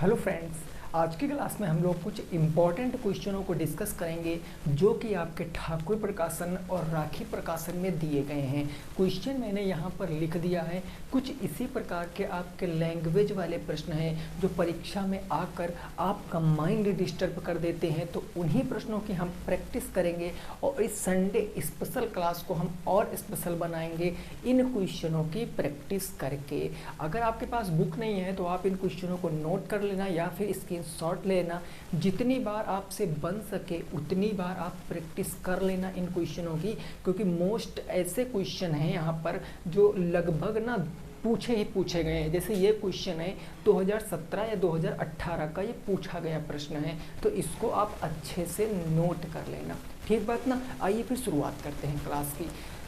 Hello friends, आज की class में हम लोग कुछ इम्पॉर्टेंट क्वेश्चनों को डिस्कस करेंगे जो कि आपके ठाकुर प्रकाशन और राखी प्रकाशन में दिए गए हैं। क्वेश्चन मैंने यहाँ पर लिख दिया है। कुछ इसी प्रकार के आपके लैंग्वेज वाले प्रश्न हैं जो परीक्षा में आकर आपका माइंड डिस्टर्ब कर देते हैं, तो उन्हीं प्रश्नों की हम प्रैक्टिस करेंगे और इस संडे स्पेशल क्लास को हम और स्पेशल बनाएंगे इन क्वेश्चनों की प्रैक्टिस करके। अगर आपके पास बुक नहीं है तो आप इन क्वेश्चनों को नोट कर लेना या फिर स्क्रीनशॉट लेना। जितनी बार आपसे बन सके उतनी बार आप प्रैक्टिस कर लेना इन क्वेश्चनों की, क्योंकि मोस्ट ऐसे क्वेश्चन हैं यहाँ पर जो लगभग ना पूछे गए हैं। जैसे ये क्वेश्चन है 2017 या 2018 का, ये पूछा गया प्रश्न है, तो इसको आप अच्छे से नोट कर लेना। ठीक बात ना। आइए फिर शुरुआत करते हैं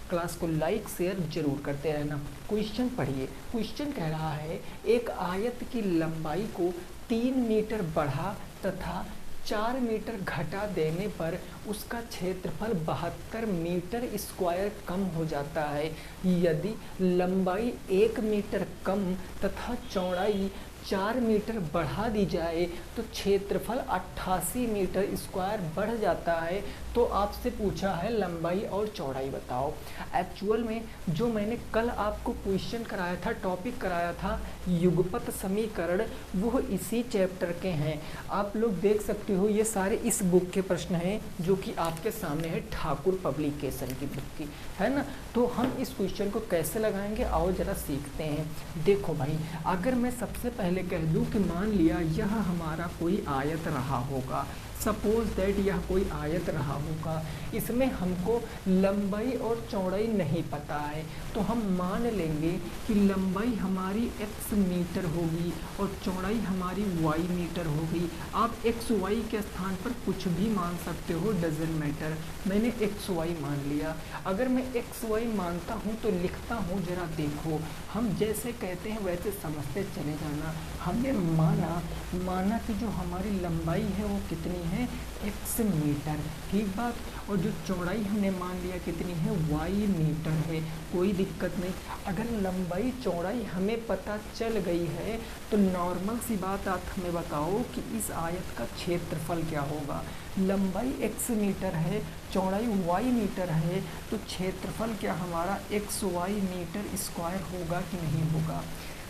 क्लास को लाइक शेयर जरूर करते रहना। क्वेश्चन पढ़िए। क्वेश्चन कह रहा है एक आयत की लंबाई को 3 मीटर बढ़ा तथा 4 मीटर घटा देने पर उसका क्षेत्रफल 72 मीटर स्क्वायर कम हो जाता है। यदि लंबाई 1 मीटर कम तथा चौड़ाई 4 मीटर बढ़ा दी जाए तो क्षेत्रफल 88 मीटर स्क्वायर बढ़ जाता है। तो आपसे पूछा है लंबाई और चौड़ाई बताओ। एक्चुअल में जो मैंने कल आपको क्वेश्चन कराया था, टॉपिक कराया था युगपत समीकरण, वो इसी चैप्टर के हैं। आप लोग देख सकते हो ये सारे इस बुक के प्रश्न हैं जो कि आपके सामने है, ठाकुर पब्लिकेशन की बुक की, है ना। तो हम इस क्वेश्चन को कैसे लगाएंगे आओ जरा सीखते हैं। देखो भाई, अगर मैं सबसे पहले कह दूं कि मान लिया यह हमारा कोई आयत रहा होगा, सपोज दैट यह कोई आयत रहा होगा, इसमें हमको लंबाई और चौड़ाई नहीं पता है, तो हम मान लेंगे कि लंबाई हमारी x मीटर होगी और चौड़ाई हमारी y मीटर होगी। आप x y के स्थान पर कुछ भी मान सकते हो, डजंट मैटर। मैंने x y मान लिया। अगर मैं x y मानता हूँ तो लिखता हूँ, जरा देखो, हम जैसे कहते हैं वैसे समझते चले जाना। हमने माना कि जो हमारी लंबाई है वो कितनी है, x मीटर, ठीक बात, और जो चौड़ाई हमने मान लिया कितनी है, y मीटर है। कोई दिक्कत नहीं। अगर लंबाई चौड़ाई हमें पता चल गई है तो नॉर्मल सी बात आप हमें बताओ कि इस आयत का क्षेत्रफल क्या होगा। लंबाई x मीटर है, चौड़ाई y मीटर है, तो क्षेत्रफल क्या हमारा xy मीटर स्क्वायर होगा कि नहीं होगा।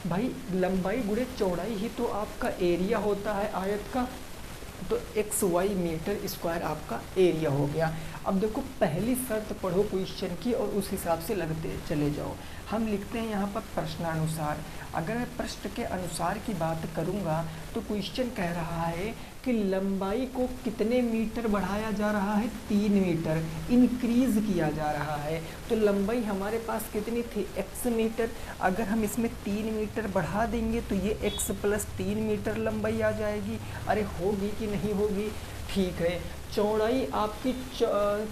भाई लंबाई गुणे चौड़ाई ही तो आपका एरिया होता है आयत का, तो xy मीटर स्क्वायर आपका एरिया हो गया। अब देखो पहली शर्त पढ़ो क्वेश्चन की और उस हिसाब से लगते चले जाओ। हम लिखते हैं यहाँ पर प्रश्नानुसार। अगर मैं प्रश्न के अनुसार की बात करूँगा तो क्वेश्चन कह रहा है कि लंबाई को कितने मीटर बढ़ाया जा रहा है, 3 मीटर इंक्रीज़ किया जा रहा है। तो लंबाई हमारे पास कितनी थी, x मीटर। अगर हम इसमें 3 मीटर बढ़ा देंगे तो ये x + 3 मीटर लंबाई आ जाएगी। अरे होगी कि नहीं होगी, ठीक है। चौड़ाई आपकी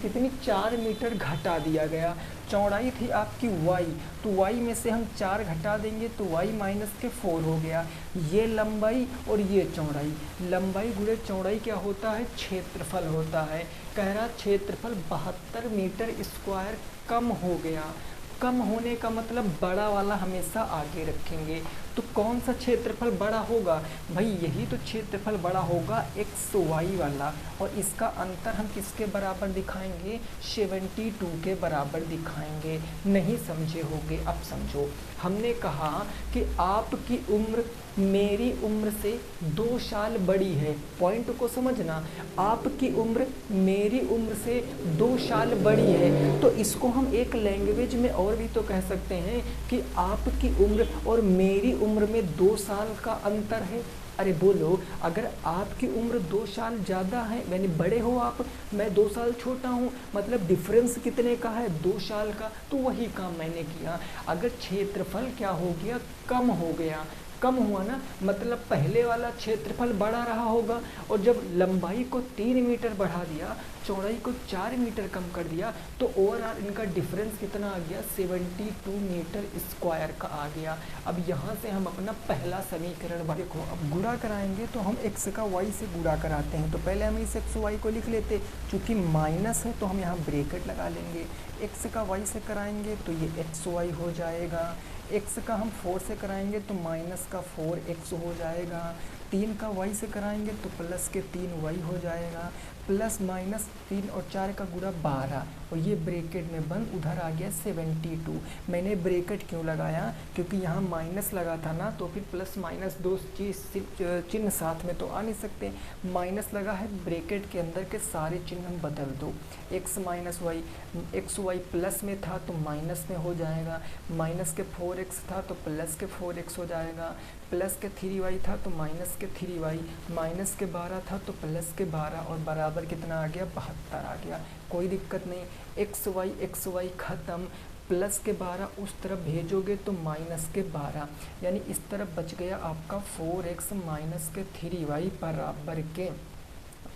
कितनी, 4 मीटर घटा दिया गया। चौड़ाई थी आपकी y, तो y में से हम 4 घटा देंगे तो y - 4 हो गया। ये लंबाई और ये चौड़ाई, लंबाई गुणे चौड़ाई क्या होता है, क्षेत्रफल होता है। कह रहा क्षेत्रफल 72 मीटर स्क्वायर कम हो गया। कम होने का मतलब बड़ा वाला हमेशा आगे रखेंगे। तो कौन सा क्षेत्रफल बड़ा होगा भाई, यही तो क्षेत्रफल बड़ा होगा xy वाला। और इसका अंतर हम किसके बराबर दिखाएंगे, 72 के बराबर दिखाएंगे। नहीं समझे होगे, अब समझो। हमने कहा कि आपकी उम्र मेरी उम्र से 2 साल बड़ी है। पॉइंट को समझना, आपकी उम्र मेरी उम्र से 2 साल बड़ी है, तो इसको हम एक लैंग्वेज में और भी तो कह सकते हैं कि आपकी उम्र और मेरी उम्र में 2 साल का अंतर है। अरे बोलो, अगर आपकी उम्र 2 साल ज़्यादा है, यानी बड़े हो आप, मैं 2 साल छोटा हूँ, मतलब डिफरेंस कितने का है, 2 साल का। तो वही काम मैंने किया। अगर क्षेत्रफल क्या हो गया, कम हो गया, कम हुआ ना, मतलब पहले वाला क्षेत्रफल बड़ा रहा होगा, और जब लंबाई को 3 मीटर बढ़ा दिया, चौड़ाई को 4 मीटर कम कर दिया, तो ओवरऑल इनका डिफरेंस कितना आ गया, 72 मीटर स्क्वायर का आ गया। अब यहाँ से हम अपना पहला समीकरण देखो, अब गुणा कराएंगे तो हम x का y से गुणा कराते हैं। तो पहले हम इस x y को लिख लेते, चूँकि माइनस है तो हम यहाँ ब्रैकेट लगा लेंगे। x का y से कराएंगे तो ये xy हो जाएगा, x का हम 4 से कराएंगे तो -4x हो जाएगा। 3 का y से कराएंगे तो प्लस के 3y हो जाएगा, प्लस माइनस 3 और 4 का गुणा 12, और ये ब्रैकेट में बंद, उधर आ गया 72। मैंने ब्रैकेट क्यों लगाया, क्योंकि यहाँ माइनस लगा था ना, तो फिर प्लस माइनस दो चिन्ह साथ में तो आ नहीं सकते, माइनस लगा है, ब्रैकेट के अंदर के सारे चिन्ह हम बदल दो, x minus y, x y plus में था तो माइनस में हो जाएगा, माइनस के 4x था तो प्लस के 4x हो जाएगा, प्लस के 3y था तो माइनस के 3y, माइनस के 12 था तो प्लस के 12, और बराबर कितना आ गया, 72 आ गया। कोई दिक्कत नहीं, एक्स वाई ख़त्म, प्लस के 12 उस तरफ भेजोगे तो माइनस के 12, यानी इस तरफ बच गया आपका 4x माइनस के 3y बराबर के,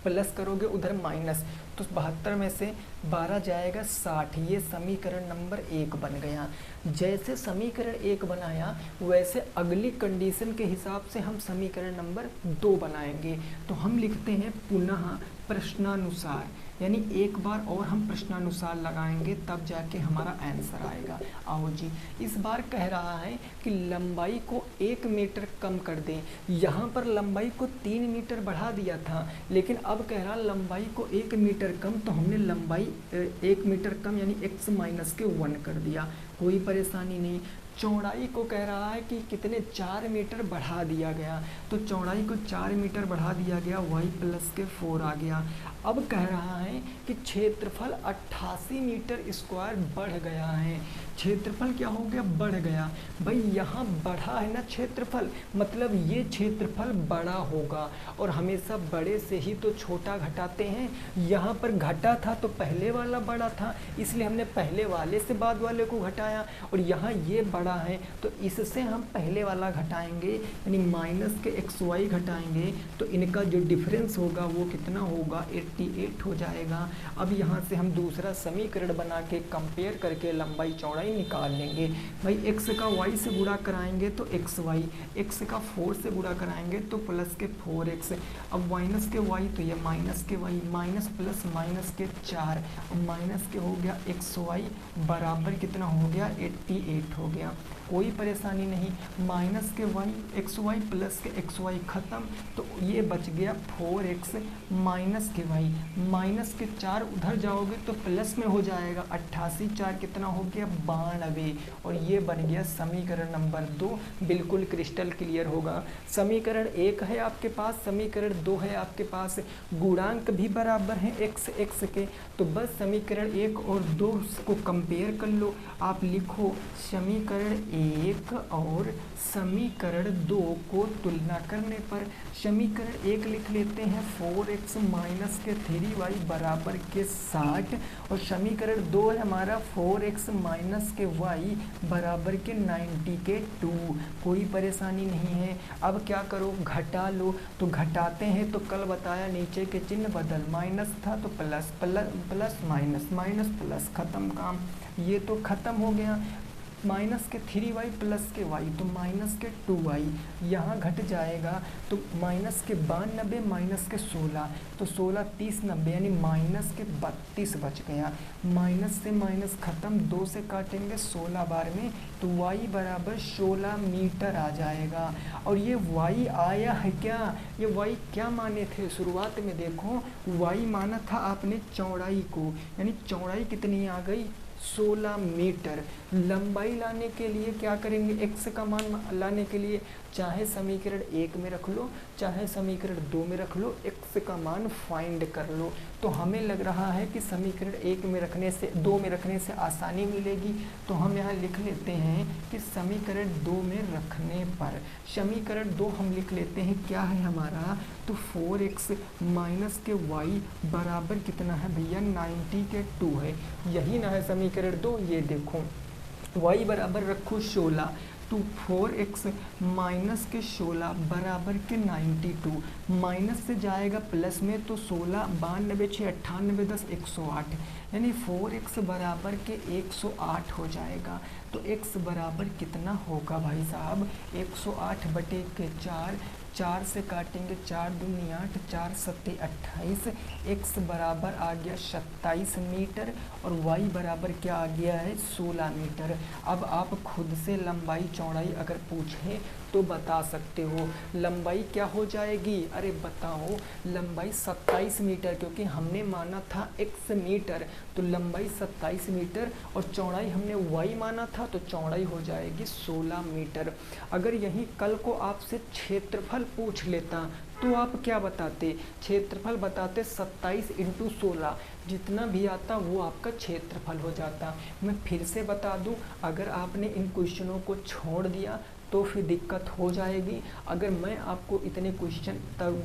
प्लस करोगे उधर माइनस, तो 72 में से 12 जाएगा 60। ये समीकरण नंबर 1 बन गया। जैसे समीकरण 1 बनाया वैसे अगली कंडीशन के हिसाब से हम समीकरण नंबर 2 बनाएंगे। तो हम लिखते हैं पुनः प्रश्नानुसार, यानी एक बार और हम प्रश्नानुसार लगाएंगे तब जाके हमारा आंसर आएगा। आओ जी, इस बार कह रहा है कि लंबाई को 1 मीटर कम कर दें। यहाँ पर लंबाई को 3 मीटर बढ़ा दिया था, लेकिन अब कह रहा लंबाई को 1 मीटर कम, तो हमने लंबाई 1 मीटर कम यानी x माइनस के 1 कर दिया, कोई परेशानी नहीं। चौड़ाई को कह रहा है कि कितने 4 मीटर बढ़ा दिया गया, तो चौड़ाई को 4 मीटर बढ़ा दिया गया, y प्लस के 4 आ गया। अब कह रहा है कि क्षेत्रफल 88 मीटर स्क्वायर बढ़ गया है। क्षेत्रफल क्या हो गया, बढ़ गया। भाई यहाँ बढ़ा है ना क्षेत्रफल, मतलब ये क्षेत्रफल बड़ा होगा, और हमेशा बड़े से ही तो छोटा घटाते हैं। यहाँ पर घटा था तो पहले वाला बड़ा था, इसलिए हमने पहले वाले से बाद वाले को घटाया, और यहाँ ये बड़ा है तो इससे हम पहले वाला घटाएंगे, यानी माइनस के xy घटाएंगे, तो इनका जो डिफरेंस होगा वो कितना होगा, 88 हो जाएगा। अब यहाँ से हम दूसरा समीकरण बना के कंपेयर करके लंबाई चौड़ाई निकाल लेंगे। भाई x का y से गुणा कराएंगे तो xy, x का 4 से गुणा कराएंगे तो प्लस के 4x, अब माइनस के y तो ये माइनस के y, माइनस प्लस माइनस के 4, अब माइनस के हो गया xy बराबर कितना हो गया, 88 हो गया। कोई परेशानी नहीं, माइनस के y xy प्लस के xy ख़त्म, तो ये बच गया 4x माइनस के y, माइनस के 4 उधर जाओगे तो प्लस में हो जाएगा, 88 4 कितना हो गया, 92, और ये बन गया समीकरण नंबर 2। बिल्कुल क्रिस्टल क्लियर होगा। समीकरण 1 है आपके पास, समीकरण 2 है आपके पास, गुणांक भी बराबर हैं x के, तो बस समीकरण 1 और 2 को कंपेयर कर लो। आप लिखो समीकरण 1 और समीकरण 2 को तुलना करने पर समीकरण 1 लिख लेते हैं 4x माइनस के 3y बराबर के 60, और समीकरण 2 है हमारा 4x माइनस के y बराबर के 90 के 2। कोई परेशानी नहीं है। अब क्या करो, घटा लो, तो घटाते हैं तो कल बताया नीचे के चिन्ह बदल, माइनस था तो plus, plus minus, minus plus, ख़त्म काम, ये तो ख़त्म हो गया। माइनस के 3y प्लस के y तो माइनस के 2y, यहाँ घट जाएगा तो माइनस के 92 माइनस के 16, तो 16 30 90 यानी माइनस के 32 बच गया। माइनस से माइनस ख़त्म, 2 से काटेंगे 16 बार में, तो y बराबर 16 मीटर आ जाएगा। और ये y आया है क्या, ये y क्या माने थे शुरुआत में, देखो y माना था आपने चौड़ाई को, यानी चौड़ाई कितनी आ गई, 16 मीटर। लंबाई लाने के लिए क्या करेंगे, x का मान लाने के लिए चाहे समीकरण 1 में रख लो चाहे समीकरण 2 में रख लो, x का मान फाइंड कर लो। तो हमें लग रहा है कि समीकरण 1 में रखने से 2 में रखने से आसानी मिलेगी, तो हम यहाँ लिख लेते हैं कि समीकरण 2 में रखने पर, समीकरण 2 हम लिख लेते हैं क्या है हमारा, तो 4x माइनस के y बराबर कितना है भैया, 90 के 2 है, यही ना है समीकरण 2। ये देखो y बराबर रखो 16, तो 4x माइनस के 16 बराबर के 92, माइनस से जाएगा प्लस में तो 16 92 6 98 10 108, यानी 4x बराबर के 108 हो जाएगा। तो x बराबर कितना होगा भाई साहब, 108 बटे के 4, 4 से काटेंगे 4 दूनी 8, 4 सत्ते 28, x बराबर आ गया 27 मीटर और y बराबर क्या आ गया है 16 मीटर। अब आप खुद से लंबाई चौड़ाई अगर पूछें तो बता सकते हो। लंबाई क्या हो जाएगी, अरे बताओ, लंबाई 27 मीटर, क्योंकि हमने माना था x मीटर, तो लंबाई 27 मीटर, और चौड़ाई हमने y माना था, तो चौड़ाई हो जाएगी 16 मीटर। अगर यही कल को आपसे क्षेत्रफल पूछ लेता तो आप क्या बताते, क्षेत्रफल बताते 27 × 16, जितना भी आता वो आपका क्षेत्रफल हो जाता। मैं फिर से बता दूं, अगर आपने इन क्वेश्चनों को छोड़ दिया तो फिर दिक्कत हो जाएगी। अगर मैं आपको इतने क्वेश्चन तब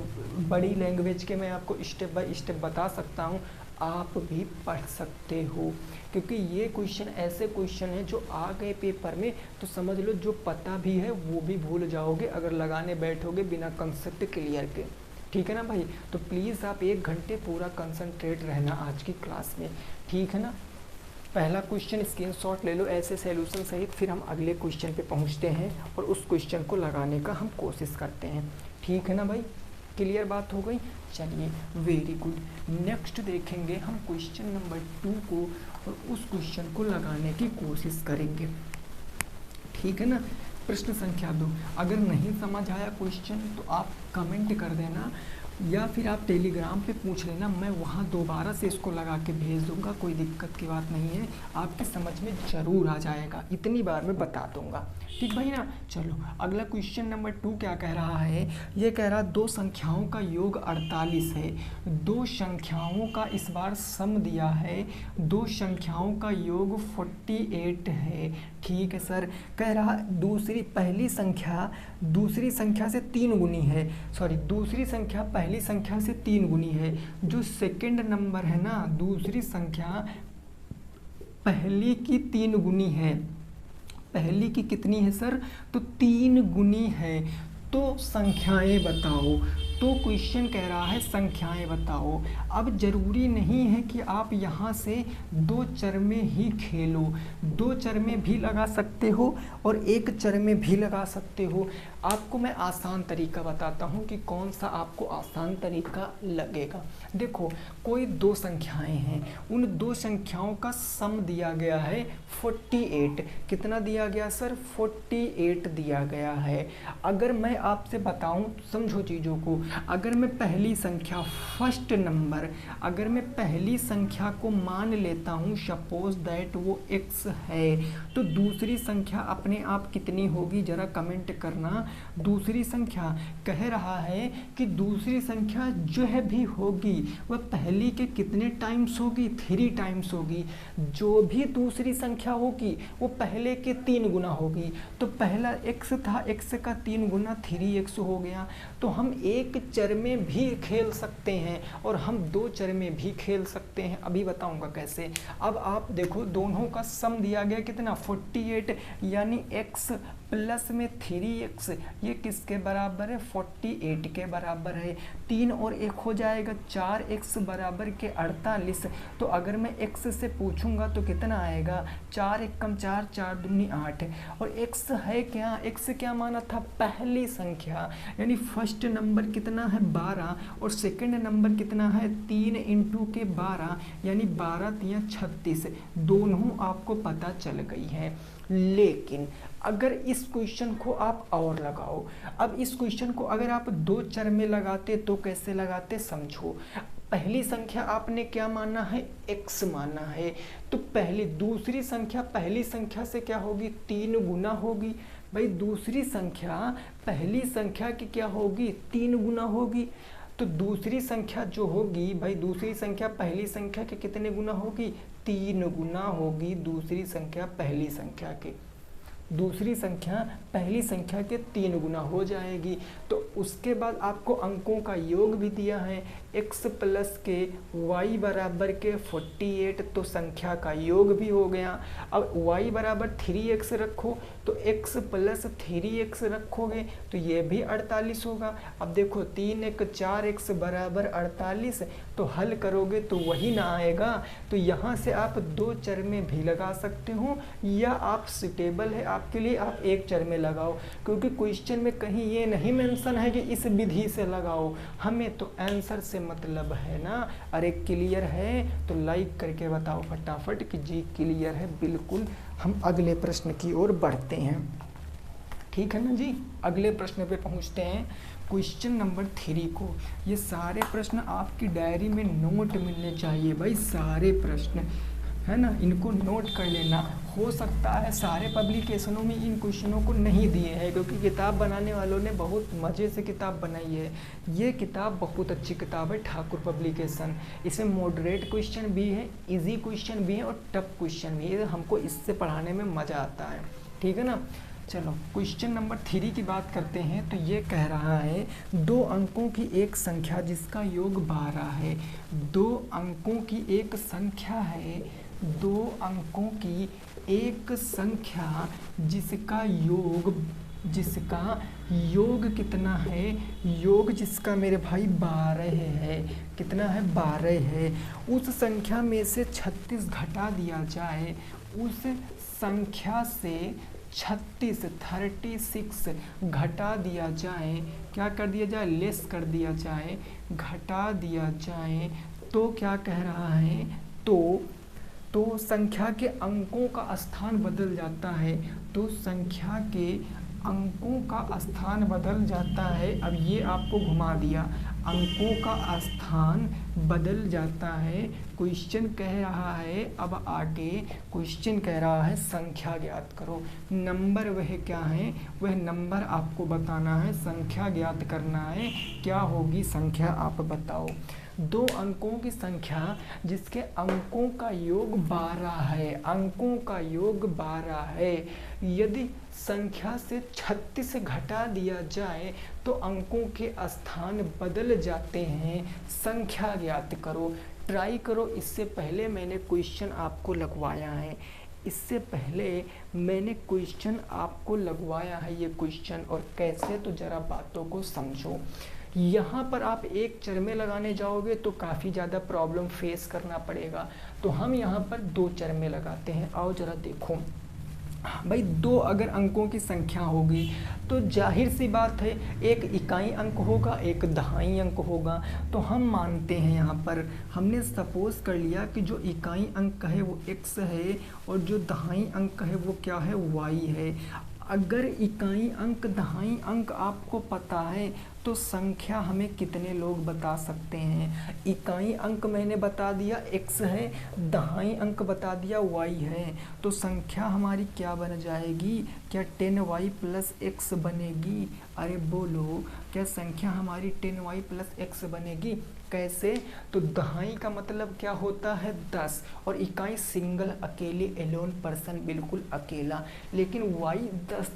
बड़ी लैंग्वेज के मैं आपको स्टेप बाय स्टेप बता सकता हूँ, आप भी पढ़ सकते हो, क्योंकि ये क्वेश्चन ऐसे क्वेश्चन हैं जो आ गए पेपर में तो समझ लो जो पता भी है वो भी भूल जाओगे अगर लगाने बैठोगे बिना कंसेप्ट क्लियर के। ठीक है ना भाई, तो प्लीज़ आप 1 घंटे पूरा कंसंट्रेट रहना आज की क्लास में, ठीक है ना। पहला क्वेश्चन स्क्रीनशॉट ले लो ऐसे सॉल्यूशन सहित, फिर हम अगले क्वेश्चन पे पहुंचते हैं और उस क्वेश्चन को लगाने का हम कोशिश करते हैं। ठीक है ना भाई, क्लियर बात हो गई। चलिए वेरी गुड, नेक्स्ट देखेंगे हम क्वेश्चन नंबर 2 को और उस क्वेश्चन को लगाने की कोशिश करेंगे। ठीक है ना, प्रश्न संख्या 2। अगर नहीं समझ आया क्वेश्चन तो आप कमेंट कर देना या फिर आप टेलीग्राम पे पूछ लेना, मैं वहाँ दोबारा से इसको लगा के भेज दूंगा, कोई दिक्कत की बात नहीं है, आपकी समझ में ज़रूर आ जाएगा, इतनी बार मैं बता दूंगा। ठीक भाई ना। चलो अगला क्वेश्चन नंबर 2 क्या कह रहा है, ये कह रहा दो संख्याओं का योग 48 है, दो संख्याओं का इस बार सम दिया है, दो संख्याओं का योग 48 है। ठीक है सर, कह रहा पहली संख्या दूसरी संख्या से 3 गुनी है, सॉरी दूसरी संख्या पहली संख्या से 3 गुनी है, जो सेकंड नंबर है ना दूसरी संख्या पहली की 3 गुनी है। पहली की कितनी है सर, तो 3 गुनी है, तो संख्याएं बताओ। तो क्वेश्चन कह रहा है संख्याएं बताओ। अब जरूरी नहीं है कि आप यहाँ से 2 चर में ही खेलो, 2 चर में भी लगा सकते हो और 1 चर में भी लगा सकते हो। आपको मैं आसान तरीका बताता हूँ कि कौन सा आपको आसान तरीका लगेगा। देखो कोई 2 संख्याएं हैं, उन 2 संख्याओं का सम दिया गया है 48। कितना दिया गया सर, 48 दिया गया है। अगर मैं आपसे बताऊं, समझो चीज़ों को, अगर मैं पहली संख्या फर्स्ट नंबर, अगर मैं पहली संख्या को मान लेता हूं सपोज दैट वो x है, तो दूसरी संख्या अपने आप कितनी होगी जरा कमेंट करना। दूसरी संख्या कह रहा है कि दूसरी संख्या जो है भी होगी वह पहली के कितने टाइम्स होगी, 3 टाइम्स होगी। जो भी दूसरी संख्या होगी वो पहले के 3 गुना होगी। तो पहला x था, x का 3 गुना 3x हो गया। तो हम 1 चर में भी खेल सकते हैं और हम 2 चर में भी खेल सकते हैं, अभी बताऊंगा कैसे। अब आप देखो दोनों का सम दिया गया कितना 48, यानी x प्लस में 3x, ये किसके बराबर है, 48 के बराबर है। 3 और 1 हो जाएगा 4x बराबर के 48। तो अगर मैं x से पूछूंगा तो कितना आएगा, 4 एकम 4, 4 दूनी 8। और x है क्या, x क्या माना था, पहली संख्या, यानी फर्स्ट नंबर कितना है 12 और सेकंड नंबर कितना है 3 इंटू के 12, यानी 12 3 36। दोनों आपको पता चल गई है। लेकिन अगर इस क्वेश्चन को आप और लगाओ, अब इस क्वेश्चन को अगर आप 2 चर में लगाते तो कैसे लगाते समझो। पहली संख्या आपने क्या माना है, x माना है, तो पहली दूसरी संख्या पहली संख्या से क्या होगी, 3 गुना होगी। भाई दूसरी संख्या पहली संख्या की क्या होगी, 3 गुना होगी। तो दूसरी संख्या जो होगी, भाई दूसरी संख्या पहली संख्या के कितने गुना होगी, 3 गुना होगी दूसरी संख्या पहली संख्या के। दूसरी संख्या पहली संख्या के 3 गुना हो जाएगी। तो उसके बाद आपको अंकों का योग भी दिया है, x प्लस के y बराबर के 48, तो संख्या का योग भी हो गया। अब y बराबर 3x रखो, तो x प्लस 3x रखोगे तो ये भी 48 होगा। अब देखो 3 1 4x बराबर 48, तो हल करोगे तो वही ना आएगा। तो यहाँ से आप 2 चर में भी लगा सकते हो, या आप सुटेबल है आपके लिए आप 1 चर में लगाओ, क्योंकि क्वेश्चन में कहीं ये नहीं मेंशन है कि इस विधि से लगाओ, हमें तो आंसर से मतलब है ना। अरे क्लियर है तो लाइक करके बताओ फटाफट कि जी क्लियर है बिल्कुल। हम अगले प्रश्न की ओर बढ़ते हैं। ठीक है ना जी। अगले प्रश्न पे पहुंचते हैं, क्वेश्चन नंबर 3 को। ये सारे प्रश्न आपकी डायरी में नोट मिलने चाहिए भाई, सारे प्रश्न है ना, इनको नोट कर लेना। हो सकता है सारे पब्लिकेशनों में इन क्वेश्चनों को नहीं दिए हैं, क्योंकि किताब बनाने वालों ने बहुत मज़े से किताब बनाई है। ये किताब बहुत अच्छी किताब है, ठाकुर पब्लिकेशन। इसमें मॉडरेट क्वेश्चन भी है, इजी क्वेश्चन भी है और टफ क्वेश्चन भी है। हमको इससे पढ़ाने में मज़ा आता है, ठीक है ना। चलो क्वेश्चन नंबर 3 की बात करते हैं। तो ये कह रहा है 2 अंकों की एक संख्या जिसका योग 12 है। 2 अंकों की एक संख्या है, 2 अंकों की एक संख्या जिसका योग कितना है, योग जिसका मेरे भाई 12 है। कितना है? 12 है। उस संख्या में से 36 घटा दिया जाए, उस संख्या से 36 घटा दिया जाए, क्या कर दिया जाए? लेस कर दिया जाए, घटा दिया जाए, तो क्या कह रहा है? तो संख्या के अंकों का स्थान बदल जाता है। तो संख्या के अंकों का स्थान बदल जाता है। अब ये आपको घुमा दिया, अंकों का स्थान बदल जाता है। क्वेश्चन कह रहा है, अब आगे क्वेश्चन कह रहा है संख्या ज्ञात करो। नंबर वह क्या है? वह नंबर आपको बताना है, संख्या ज्ञात करना है। क्या होगी संख्या आप बताओ। 2 अंकों की संख्या जिसके अंकों का योग 12 है, अंकों का योग 12 है। यदि संख्या से 36 घटा दिया जाए तो अंकों के स्थान बदल जाते हैं। संख्या ज्ञात करो, ट्राई करो। इससे पहले मैंने क्वेश्चन आपको लगवाया है, इससे पहले मैंने क्वेश्चन आपको लगवाया है ये क्वेश्चन। और कैसे, तो ज़रा बातों को समझो। यहाँ पर आप एक चरमे लगाने जाओगे तो काफ़ी ज़्यादा प्रॉब्लम फेस करना पड़ेगा, तो हम यहाँ पर 2 चरमे लगाते हैं। आओ ज़रा देखो भाई, 2 अगर अंकों की संख्या होगी तो जाहिर सी बात है एक इकाई अंक होगा, एक दहाई अंक होगा। तो हम मानते हैं, यहाँ पर हमने सपोज कर लिया कि जो इकाई अंक है वो x है और जो दहाई अंक है वो क्या है? y है। अगर इकाई अंक दहाई अंक आपको पता है तो संख्या हमें कितने लोग बता सकते हैं? इकाई अंक मैंने बता दिया x है, दहाई अंक बता दिया y है। तो संख्या हमारी क्या बन जाएगी? क्या 10y प्लस x बनेगी? अरे बोलो, क्या संख्या हमारी 10y प्लस x बनेगी? कैसे? तो दहाई का मतलब क्या होता है? 10, और इकाई सिंगल, अकेले, एलोन पर्सन, बिल्कुल अकेला। लेकिन y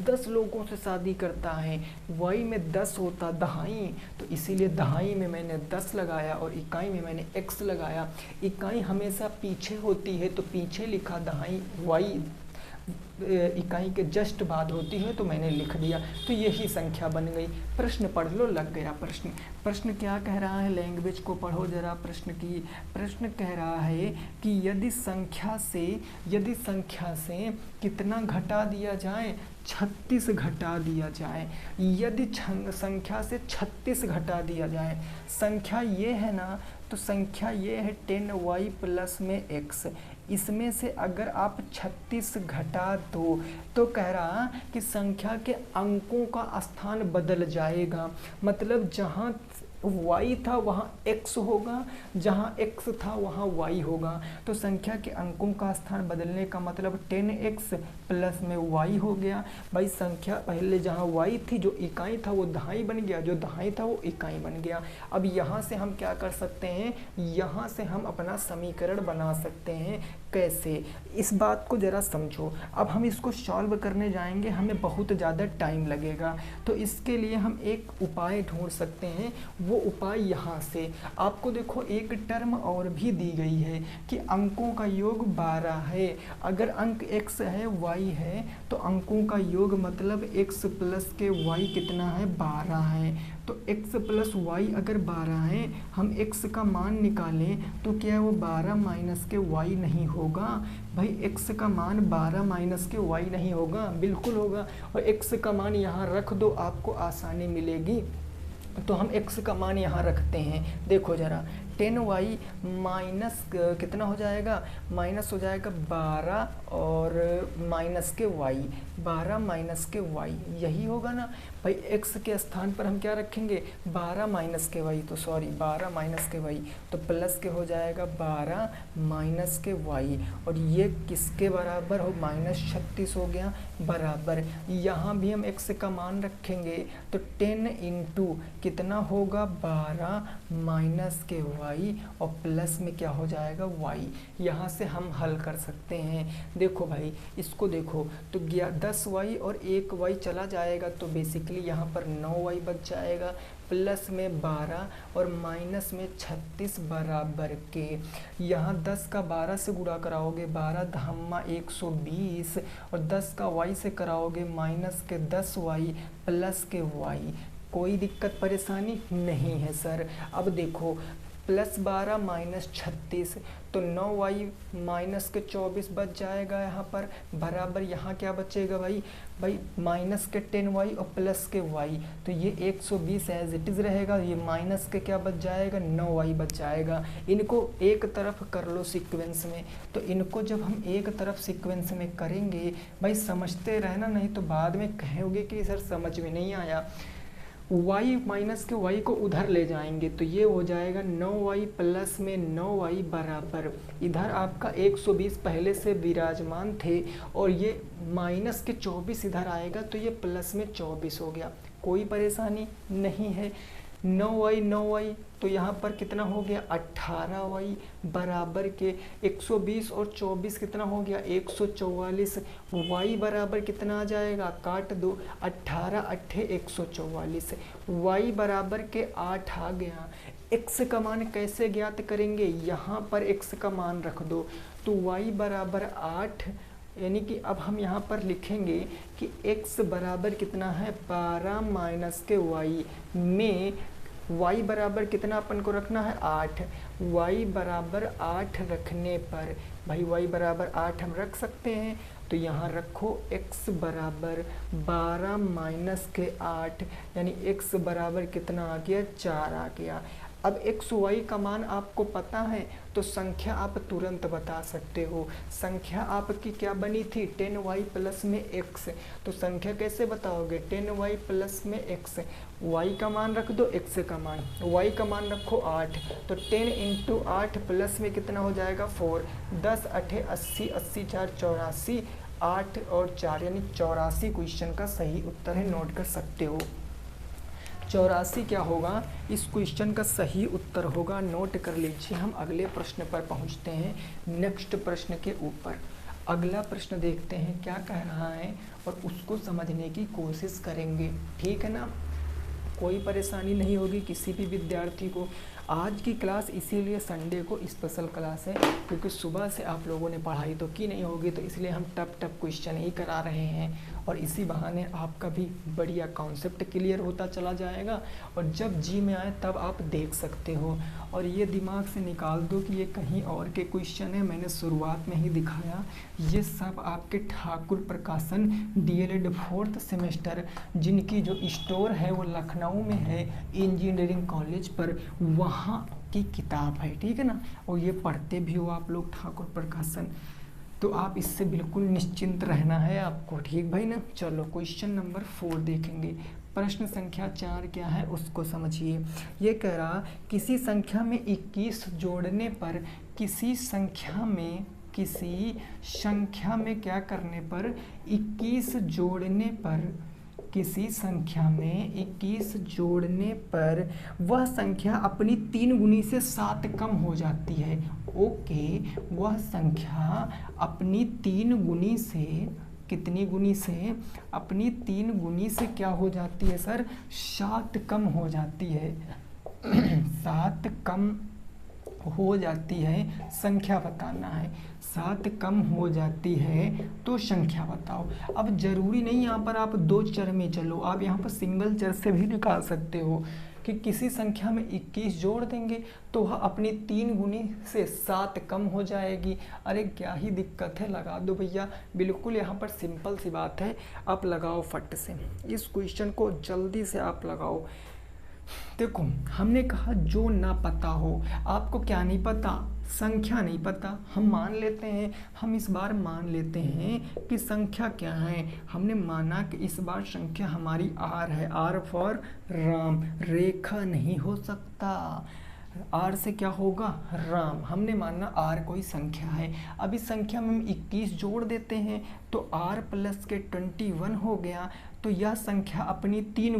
10 लोगों से शादी करता है, y में 10 होता दहाई, तो इसीलिए दहाई में मैंने 10 लगाया और इकाई में मैंने x लगाया। इकाई हमेशा पीछे होती है तो पीछे लिखा दहाई, y इकाई के जस्ट बाद होती है तो मैंने लिख दिया। तो यही संख्या बन गई। प्रश्न पढ़ लो, लग गया प्रश्न। प्रश्न क्या कह रहा है? लैंग्वेज को पढ़ो जरा प्रश्न की। प्रश्न कह रहा है कि यदि संख्या से कितना घटा दिया जाए? 36 घटा दिया जाए। यदि संख्या से 36 घटा दिया जाए, संख्या ये है ना, तो संख्या ये है 10y प्लस में x। इसमें से अगर आप 36 घटा दो तो कह रहा कि संख्या के अंकों का स्थान बदल जाएगा। मतलब जहाँ y था वहाँ x होगा, जहाँ x था वहाँ y होगा। तो संख्या के अंकों का स्थान बदलने का मतलब 10x प्लस में y हो गया। भाई संख्या पहले जहाँ y थी, जो इकाई था वो दहाई बन गया, जो दहाई था वो इकाई बन गया। अब यहाँ से हम क्या कर सकते हैं? यहाँ से हम अपना समीकरण बना सकते हैं। कैसे? इस बात को ज़रा समझो। अब हम इसको सॉल्व करने जाएंगे, हमें बहुत ज़्यादा टाइम लगेगा, तो इसके लिए हम एक उपाय ढूंढ सकते हैं। वो उपाय यहाँ से आपको देखो, एक टर्म और भी दी गई है कि अंकों का योग 12 है। अगर अंक x है, y है, तो अंकों का योग मतलब x प्लस के y कितना है? 12 है। तो x प्लस y अगर 12 है, हम x का मान निकालें तो क्या वो 12 माइनस के y नहीं होगा? भाई x का मान 12 माइनस के y नहीं होगा? बिल्कुल होगा। और x का मान यहाँ रख दो, आपको आसानी मिलेगी। तो हम x का मान यहाँ रखते हैं। देखो ज़रा, 10y माइनस कितना हो जाएगा, माइनस हो जाएगा 12 और माइनस के y, 12 माइनस के y, यही होगा ना भाई। x के स्थान पर हम क्या रखेंगे, 12 माइनस के y, तो सॉरी 12 माइनस के y, तो प्लस के हो जाएगा 12 माइनस के y, और ये किसके बराबर हो, -36 हो गया बराबर। यहाँ भी हम x का मान रखेंगे तो 10 इंटू कितना होगा 12 माइनस के y और प्लस में क्या हो जाएगा y। यहाँ से हम हल कर सकते हैं। देखो भाई इसको देखो तो 10y और 1y चला जाएगा, तो बेसिकली यहाँ पर 9y बच जाएगा, प्लस में 12 और माइनस में 36 बराबर के। यहाँ 10 का 12 से गुणा कराओगे 12 धम्मा 120 और 10 का y से कराओगे माइनस के 10y प्लस के y। कोई दिक्कत परेशानी नहीं है सर। अब देखो +12 माइनस 36 तो 9y माइनस के 24 बच जाएगा यहाँ पर बराबर। यहाँ क्या बचेगा भाई, माइनस के 10y और प्लस के y, तो ये 120 एज इट इज़ रहेगा। ये माइनस के क्या बच जाएगा, 9y बच जाएगा। इनको एक तरफ कर लो सीक्वेंस में, तो इनको जब हम एक तरफ सीक्वेंस में करेंगे भाई समझते रहना, नहीं तो बाद में कहोगे कि सर समझ में नहीं आया। y माइनस के y को उधर ले जाएंगे तो ये हो जाएगा 9y प्लस में 9y बराबर, इधर आपका 120 पहले से विराजमान थे और ये माइनस के 24 इधर आएगा तो ये प्लस में 24 हो गया। कोई परेशानी नहीं है। 9y तो यहाँ पर कितना हो गया 18y बराबर के 120 और 24 कितना हो गया 144। y बराबर कितना आ जाएगा, काट दो, 18 8 144, y बराबर के 8 आ गया। x का मान कैसे ज्ञात करेंगे, यहाँ पर x का मान रख दो तो y बराबर 8, यानी कि अब हम यहाँ पर लिखेंगे कि x बराबर कितना है 12 माइनस के y में y बराबर कितना अपन को रखना है 8। y बराबर 8 रखने पर भाई y बराबर 8 हम रख सकते हैं, तो यहाँ रखो x बराबर 12 माइनस के 8, यानी x बराबर कितना आ गया 4 आ गया। अब x y का मान आपको पता है तो संख्या आप तुरंत बता सकते हो। संख्या आपकी क्या बनी थी 10y प्लस में x, तो संख्या कैसे बताओगे 10y प्लस में x, y का मान रख दो x का मान, y का मान रखो 8, तो 10 इंटू 8 प्लस में कितना हो जाएगा 4, 10 8 80, 80 4 84, 8 और 4 यानी 84 क्वेश्चन का सही उत्तर है, नोट कर सकते हो। 84 क्या होगा, इस क्वेश्चन का सही उत्तर होगा, नोट कर लीजिए। हम अगले प्रश्न पर पहुंचते हैं, नेक्स्ट प्रश्न के ऊपर। अगला प्रश्न देखते हैं क्या कह रहा है और उसको समझने की कोशिश करेंगे, ठीक है ना। कोई परेशानी नहीं होगी किसी भी विद्यार्थी को। आज की क्लास इसीलिए संडे को स्पेशल क्लास है, क्योंकि सुबह से आप लोगों ने पढ़ाई तो की नहीं होगी, तो इसलिए हम टफ क्वेश्चन ही करा रहे हैं और इसी बहाने आपका भी बढ़िया कॉन्सेप्ट क्लियर होता चला जाएगा और जब जी में आए तब आप देख सकते हो। और ये दिमाग से निकाल दो कि ये कहीं और के क्वेश्चन है, मैंने शुरुआत में ही दिखाया। ये सब आपके ठाकुर प्रकाशन DLED 4th सेमेस्टर, जिनकी जो स्टोर है वो लखनऊ में है इंजीनियरिंग कॉलेज पर, वहाँ की किताब है, ठीक है ना। और ये पढ़ते भी हो आप लोग ठाकुर प्रकाशन, तो आप इससे बिल्कुल निश्चिंत रहना है आपको, ठीक भाई ना। चलो क्वेश्चन नंबर 4 देखेंगे। प्रश्न संख्या 4 क्या है उसको समझिए। ये कह रहा किसी संख्या में 21 जोड़ने पर किसी संख्या में क्या करने पर 21 जोड़ने पर किसी संख्या में 21 जोड़ने पर वह संख्या अपनी 3 गुनी से 7 कम हो जाती है। ओके, वह संख्या अपनी 3 गुनी से कितनी गुनी से, अपनी 3 गुनी से क्या हो जाती है सर, 7 कम हो जाती है 7 कम हो जाती है, संख्या बताना है। 7 कम हो जाती है तो संख्या बताओ। अब जरूरी नहीं यहाँ पर आप 2 चर में चलो, आप यहाँ पर सिंगल चर से भी निकाल सकते हो कि किसी संख्या में 21 जोड़ देंगे तो वह अपनी 3 गुनी से 7 कम हो जाएगी। अरे क्या ही दिक्कत है, लगा दो भैया, बिल्कुल यहाँ पर सिंपल सी बात है, आप लगाओ फट से इस क्वेश्चन को, जल्दी से आप लगाओ। देखो हमने कहा जो ना पता हो, आपको क्या नहीं पता, संख्या नहीं पता। हम मान लेते हैं, हम इस बार मान लेते हैं कि संख्या क्या है। हमने माना कि इस बार संख्या हमारी आर है, आर फॉर राम। रेखा नहीं हो सकता, आर से क्या होगा, राम। हमने माना आर कोई संख्या है। अब इस संख्या में हम 21 जोड़ देते हैं तो आर प्लस के 21 हो गया। तो यह संख्या अपनी 3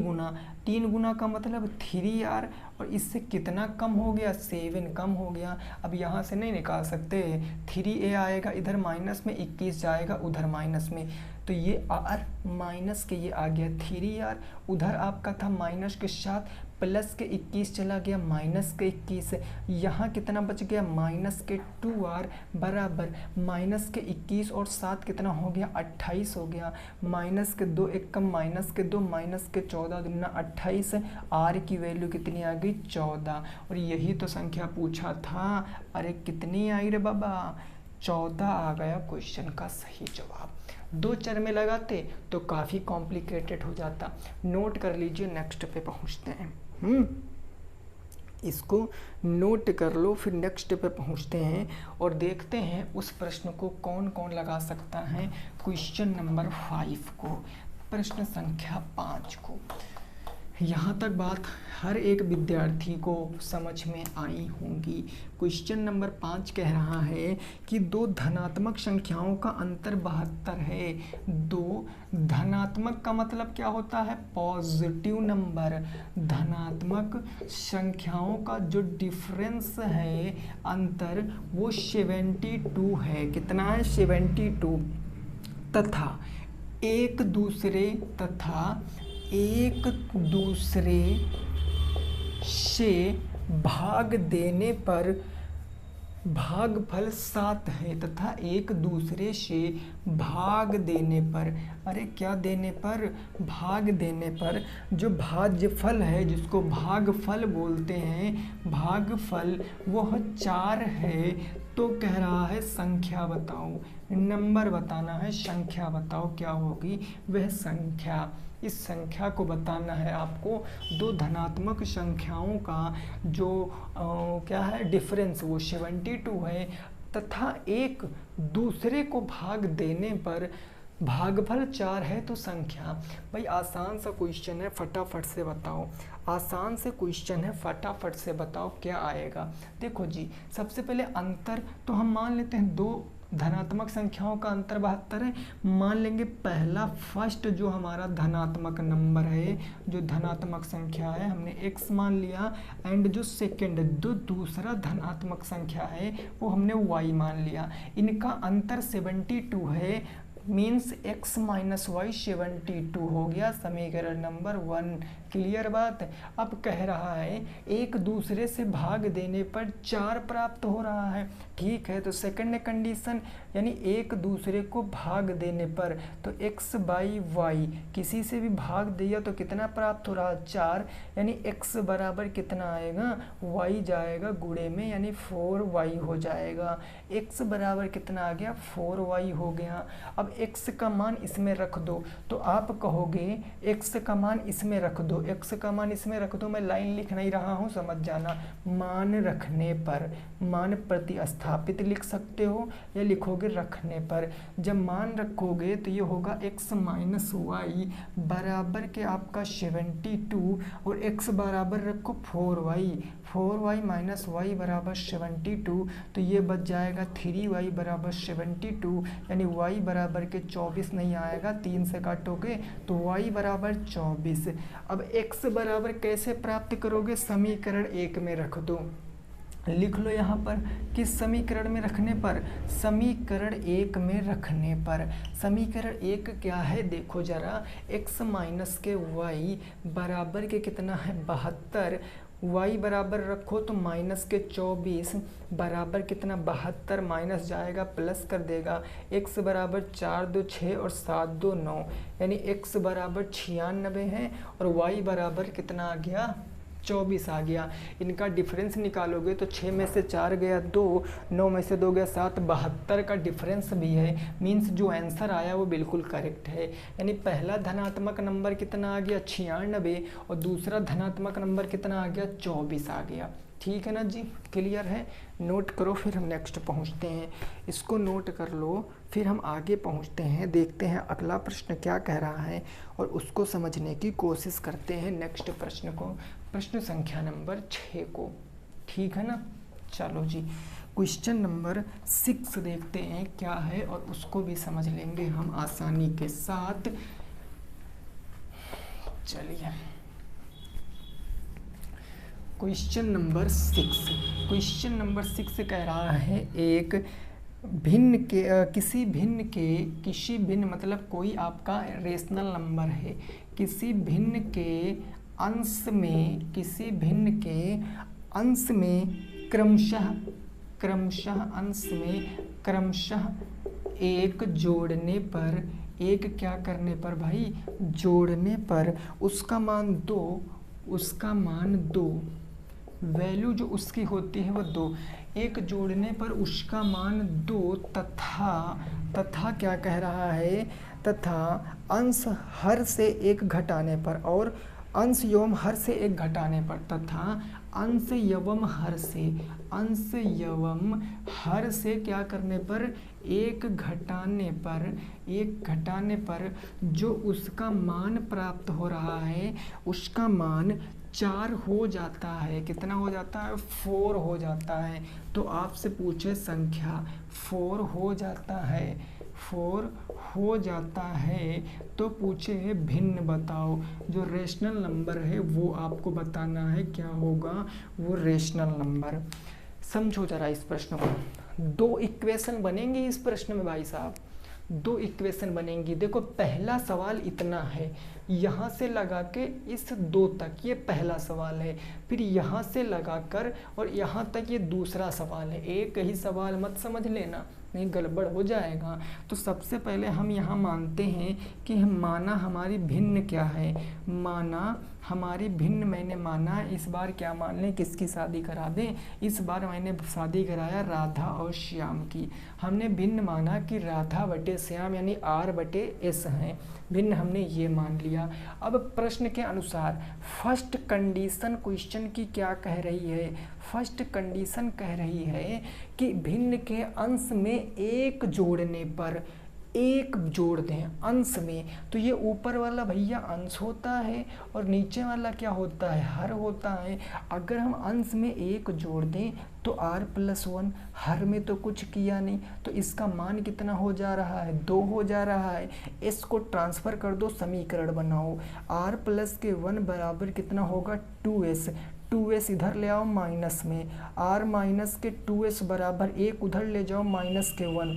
गुना का मतलब 3r, और इससे कितना कम हो गया, 7 कम हो गया। अब यहाँ से नहीं निकाल सकते, 3a आएगा इधर माइनस में, 21 जाएगा उधर माइनस में, तो ये r माइनस के ये आ गया 3r। उधर आपका था माइनस के साथ, प्लस के 21 चला गया माइनस के 21, यहाँ कितना बच गया, माइनस के 2r बराबर माइनस के 21 और 7 कितना हो गया, 28 हो गया। माइनस के 2 एक कम, माइनस के 2 माइनस के 14 दुना 28, r की वैल्यू कितनी आ गई, 14। और यही तो संख्या पूछा था। अरे कितनी आई रे बाबा, 14 आ गया क्वेश्चन का सही जवाब। 2 चर में लगाते तो काफ़ी कॉम्प्लिकेटेड हो जाता। नोट कर लीजिए, नेक्स्ट पे पहुंचते हैं। इसको नोट कर लो, फिर नेक्स्ट पे पहुंचते हैं और देखते हैं उस प्रश्न को कौन कौन लगा सकता है। क्वेश्चन नंबर 5 को, प्रश्न संख्या 5 को। यहाँ तक बात हर एक विद्यार्थी को समझ में आई होंगी। क्वेश्चन नंबर 5 कह रहा है कि 2 धनात्मक संख्याओं का अंतर 72 है। 2 धनात्मक का मतलब क्या होता है, पॉजिटिव नंबर। धनात्मक संख्याओं का जो डिफरेंस है, अंतर, वो 72 है। कितना है, 72। तथा एक दूसरे से भाग देने पर भागफल 7 है। तथा एक दूसरे से भाग देने पर, अरे क्या देने पर, भाग देने पर जो भाज्यफल है, जिसको भागफल बोलते हैं, भागफल वह 4 है। तो कह रहा है संख्या बताओ, नंबर बताना है, संख्या बताओ क्या होगी वह संख्या। इस संख्या को बताना है आपको। 2 धनात्मक संख्याओं का जो क्या है डिफरेंस, वो 72 है। तथा एक दूसरे को भाग देने पर भागफल 4 है तो संख्या। भाई आसान सा क्वेश्चन है, फटाफट से बताओ। आसान से क्वेश्चन है, फटाफट से बताओ क्या आएगा। देखो जी, सबसे पहले अंतर तो हम मान लेते हैं 2 धनात्मक संख्याओं का अंतर 72 है। मान लेंगे पहला, फर्स्ट जो हमारा धनात्मक नंबर है, जो धनात्मक संख्या है, हमने x मान लिया। एंड जो सेकंड, जो दूसरा धनात्मक संख्या है, वो हमने y मान लिया। इनका अंतर 72 है, मीन्स x माइनस वाई 72 हो गया समीकरण नंबर 1। क्लियर बात। अब कह रहा है एक दूसरे से भाग देने पर 4 प्राप्त हो रहा है। ठीक है, तो सेकंड कंडीशन, यानी एक दूसरे को भाग देने पर, तो x बाई वाई, किसी से भी भाग दिया तो कितना प्राप्त हो रहा है, 4। यानी x बराबर कितना आएगा, y जाएगा गुणे में, यानी 4y हो जाएगा। x बराबर कितना आ गया, 4y हो गया। अब x का मान इसमें रख दो, तो आप कहोगे x का मान इसमें रख दो, x का मान इसमें रख दो। मैं लाइन लिख नहीं रहा हूँ, समझ जाना। मान रखने पर, मान प्रतिस्थापित लिख सकते हो या लिखोगे रखने पर। जब मान रखोगे तो ये होगा x माइनस वाई बराबर के आपका 72, और x बराबर रखो 4y, 4y माइनस वाई बराबर 72, तो ये बच जाएगा 3y बराबर 72, यानी y बराबर के 24 नहीं आएगा, 3 से काटोगे तो y बराबर 24। अब x बराबर कैसे प्राप्त करोगे, समीकरण 1 में रख दो। लिख लो यहाँ पर, किस समीकरण में रखने पर, समीकरण 1 में रखने पर। समीकरण 1 क्या है, देखो जरा, x माइनस के y बराबर के कितना है 72, y बराबर रखो तो माइनस के 24 बराबर कितना 72, माइनस जाएगा प्लस कर देगा। x बराबर 4 2 6 और 7 2 9, यानी x बराबर 96 है, और y बराबर कितना आ गया 24 आ गया। इनका डिफरेंस निकालोगे तो 6 में से 4 गया 2, 9 में से 2 गया 7, 72 का डिफरेंस भी है। मीन्स जो आंसर आया वो बिल्कुल करेक्ट है। यानी पहला धनात्मक नंबर कितना आ गया 96 और दूसरा धनात्मक नंबर कितना आ गया 24 आ गया। ठीक है ना जी, क्लियर है। नोट करो, फिर हम नेक्स्ट पहुंचते हैं। इसको नोट कर लो, फिर हम आगे पहुंचते हैं, देखते हैं अगला प्रश्न क्या कह रहा है और उसको समझने की कोशिश करते हैं नेक्स्ट प्रश्न को, प्रश्न संख्या नंबर 6 को। ठीक है ना, चलो जी क्वेश्चन नंबर 6 देखते हैं क्या है और उसको भी समझ लेंगे हम आसानी के साथ। चलिए क्वेश्चन नंबर 6, क्वेश्चन नंबर 6 कह रहा है एक भिन्न के किसी भिन्न मतलब कोई आपका रेशनल नंबर है, किसी भिन्न के अंश में क्रमशः एक जोड़ने पर, एक क्या करने पर भाई, जोड़ने पर उसका मान 2, वैल्यू जो उसकी होती है वो 2, एक जोड़ने पर उसका मान 2 तथा क्या कह रहा है, तथा अंश हर से एक घटाने पर, और अंश एवं हर से एक घटाने पर, तथा अंश एवं हर से क्या करने पर, एक घटाने पर जो उसका मान प्राप्त हो रहा है उसका मान 4 हो जाता है। कितना हो जाता है, 4 हो जाता है। तो आपसे पूछे संख्या 4 हो जाता है तो पूछे है भिन्न बताओ। जो रेशनल नंबर है वो आपको बताना है क्या होगा, वो रेशनल नंबर। समझो जरा इस प्रश्न को। 2 इक्वेशन बनेंगे इस प्रश्न में भाई साहब, 2 इक्वेशन बनेंगी। देखो पहला सवाल इतना है, यहाँ से लगा के इस 2 तक, ये पहला सवाल है। फिर यहाँ से लगाकर और यहाँ तक ये दूसरा सवाल है। एक ही सवाल मत समझ लेना, नहीं गड़बड़ हो जाएगा। तो सबसे पहले हम यहाँ मानते हैं कि माना हमारी भिन्न क्या है, माना हमारी भिन्न, मैंने माना इस बार क्या मान लें, किसकी शादी करा दें। इस बार मैंने शादी कराया राधा और श्याम की। हमने भिन्न माना कि राधा बटे श्याम यानी R/S हैं, भिन्न हमने ये मान लिया। अब प्रश्न के अनुसार फर्स्ट कंडीशन क्वेश्चन की क्या कह रही है, फर्स्ट कंडीशन कह रही है कि भिन्न के अंश में एक जोड़ने पर, एक जोड़ दें अंश में, तो ये ऊपर वाला भैया अंश होता है और नीचे वाला क्या होता है, हर होता है। अगर हम अंश में एक जोड़ दें तो R+1, हर में तो कुछ किया नहीं, तो इसका मान कितना हो जा रहा है, 2 हो जा रहा है। इस को ट्रांसफ़र कर दो, समीकरण बनाओ। R+1 बराबर कितना होगा 2s, 2s इधर ले आओ माइनस में, R-2s बराबर 1 उधर ले जाओ -1,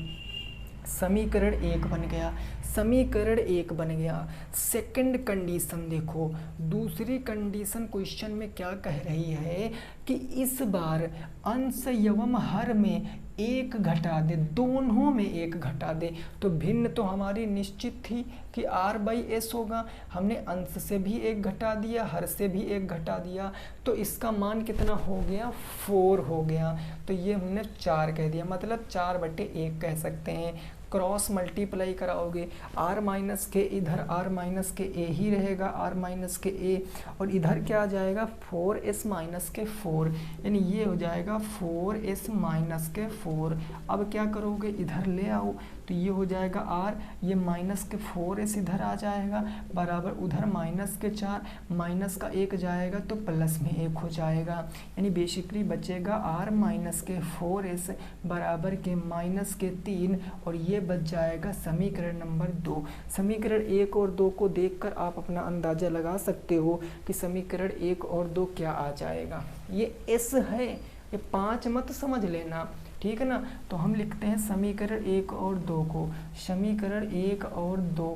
समीकरण 1 बन गया, समीकरण 1 बन गया। सेकंड कंडीशन देखो, दूसरी कंडीशन क्वेश्चन में क्या कह रही है कि इस बार अंश एवं हर में 1 घटा दे, दोनों में 1 घटा दे। तो भिन्न तो हमारी निश्चित थी कि R/S होगा, हमने अंश से भी 1 घटा दिया, हर से भी 1 घटा दिया, तो इसका मान कितना हो गया, 4 हो गया। तो ये हमने 4 कह दिया, मतलब 4/1 कह सकते हैं। क्रॉस मल्टीप्लाई कराओगे, R- इधर R-a ही रहेगा, R-a, और इधर क्या आ जाएगा 4s-4, यानी ये हो जाएगा 4s-4। अब क्या करोगे, इधर ले आओ, तो ये हो जाएगा R, ये -4s इधर आ जाएगा, बराबर उधर -4, -1 जाएगा तो +1 हो जाएगा। यानी बेसिकली बचेगा R-4s बराबर के -3, और ये बच जाएगा समीकरण नंबर 2। समीकरण 1 और 2 को देखकर आप अपना अंदाज़ा लगा सकते हो कि समीकरण 1 और 2 क्या आ जाएगा। ये S है, ये 5 मत समझ लेना, ठीक है ना। तो हम लिखते हैं समीकरण 1 और 2 को, समीकरण 1 और 2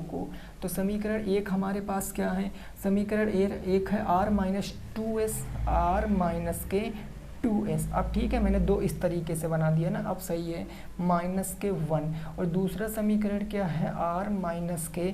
को। तो समीकरण 1 हमारे पास क्या है, समीकरण 1 है R-2s, 2s। अब ठीक है, मैंने 2 इस तरीके से बना दिया ना, अब सही है। माइनस के 1 और दूसरा समीकरण क्या है, r माइनस के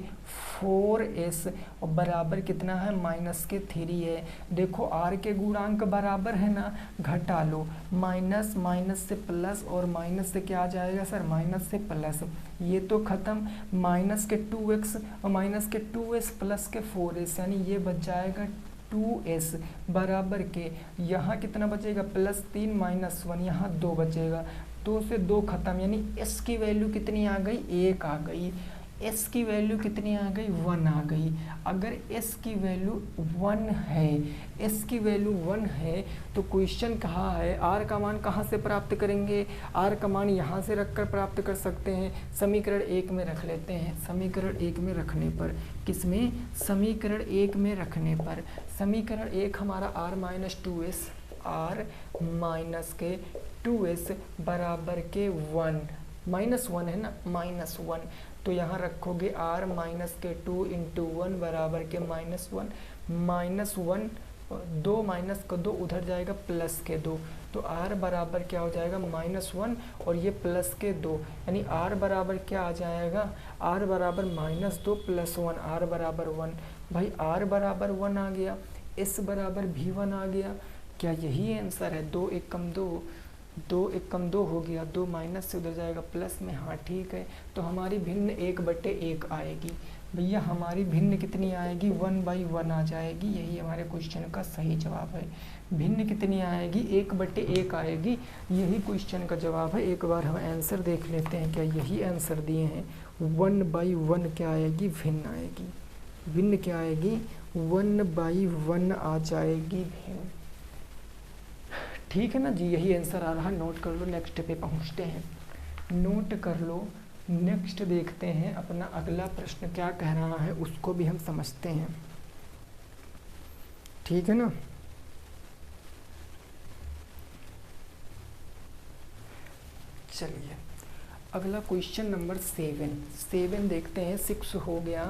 4s और बराबर कितना है, माइनस के 3 है। देखो r के गुणांक बराबर है ना, घटा लो, माइनस माइनस से प्लस और माइनस से क्या आ जाएगा सर, माइनस से प्लस, ये तो खत्म, माइनस के 2x और माइनस के 2s प्लस के 4s, यानी ये बच जाएगा 2s बराबर के, यहाँ कितना बचेगा, +3 माइनस 1, यहाँ 2 बचेगा, 2 से 2 खत्म, यानी s की वैल्यू कितनी आ गई, 1 आ गई। s की वैल्यू कितनी आ गई, 1 आ गई। अगर s की वैल्यू 1 है, s की वैल्यू 1 है तो क्वेश्चन कहाँ है, r का मान कहाँ से प्राप्त करेंगे, r का मान यहाँ से रखकर प्राप्त कर सकते हैं। समीकरण 1 में रख लेते हैं, समीकरण 1 में रखने पर, किसमें, समीकरण 1 में रखने पर, समीकरण 1 हमारा r minus 2s, r minus के 2s बराबर के 1, -1 है ना, -1, तो यहाँ रखोगे r माइनस के 2 इंटू 1 बराबर के -1, -1, 2 माइनस का 2 उधर जाएगा प्लस के 2, तो r बराबर क्या हो जाएगा, -1 और ये प्लस के 2, यानी r बराबर क्या आ जाएगा, r बराबर -2 + 1, r बराबर 1। भाई r बराबर 1 आ गया, s बराबर भी 1 आ गया, क्या यही आंसर है, 2 एकम 2, 2 एकम 2 हो गया, 2 माइनस से उधर जाएगा प्लस में, हाँ ठीक है। तो हमारी भिन्न 1/1 आएगी भैया, हमारी भिन्न कितनी आएगी, 1/1 आ जाएगी, यही हमारे क्वेश्चन का सही जवाब है। भिन्न कितनी आएगी, 1/1 आएगी, यही क्वेश्चन का जवाब है। एक बार हम आंसर देख लेते हैं, क्या यही आंसर दिए हैं, 1/1 क्या आएगी, भिन्न आएगी, भिन्न क्या आएगी, 1/1 आ जाएगी भिन्न, ठीक है ना जी, यही आंसर आ रहा। नोट कर लो, नेक्स्ट पे पहुंचते हैं, नोट कर लो, नेक्स्ट देखते हैं अपना अगला प्रश्न क्या कह रहा है, उसको भी हम समझते हैं, ठीक है ना। चलिए अगला क्वेश्चन नंबर 7 देखते हैं, 6 हो गया,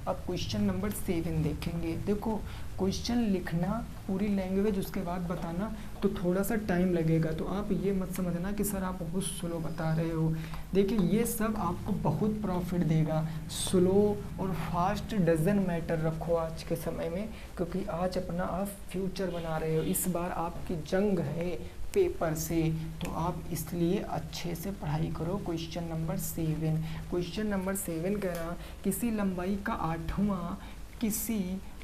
अब क्वेश्चन नंबर 7 देखेंगे। देखो क्वेश्चन लिखना पूरी लैंग्वेज, उसके बाद बताना तो थोड़ा सा टाइम लगेगा, तो आप ये मत समझना कि सर आप बहुत स्लो बता रहे हो। देखिए ये सब आपको बहुत प्रॉफिट देगा, स्लो और फास्ट डजन मैटर रखो आज के समय में, क्योंकि आज अपना आप फ्यूचर बना रहे हो, इस बार आपकी जंग है पेपर से, तो आप इसलिए अच्छे से पढ़ाई करो। क्वेश्चन नंबर 7, क्वेश्चन नंबर 7 कह रहा, किसी लंबाई का 8वां, किसी